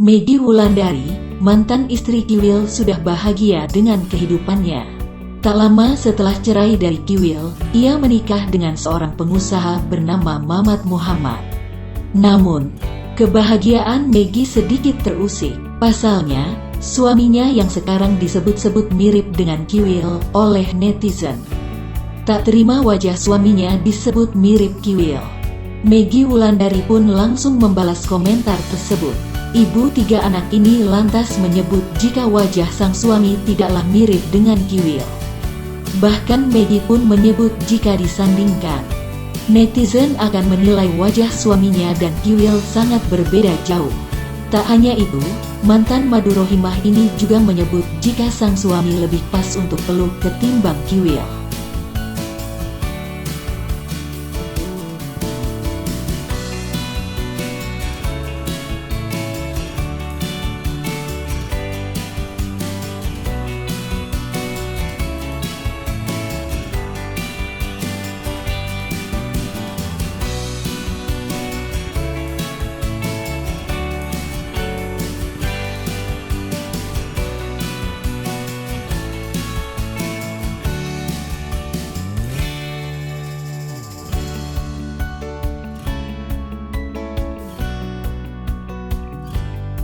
Maggie Wulandari, mantan istri Kiwil, sudah bahagia dengan kehidupannya. Tak lama setelah cerai dari Kiwil, ia menikah dengan seorang pengusaha bernama Mamat Muhammad. Namun, kebahagiaan Maggie sedikit terusik. Pasalnya, suaminya yang sekarang disebut-sebut mirip dengan Kiwil oleh netizen. Tak terima wajah suaminya disebut mirip Kiwil, Maggie Wulandari pun langsung membalas komentar tersebut. Ibu 3 anak ini lantas menyebut jika wajah sang suami tidaklah mirip dengan Kiwil. Bahkan Maggie pun menyebut jika disandingkan, netizen akan menilai wajah suaminya dan Kiwil sangat berbeda jauh. Tak hanya itu, mantan Madu Rohimah ini juga menyebut jika sang suami lebih pas untuk peluk ketimbang Kiwil.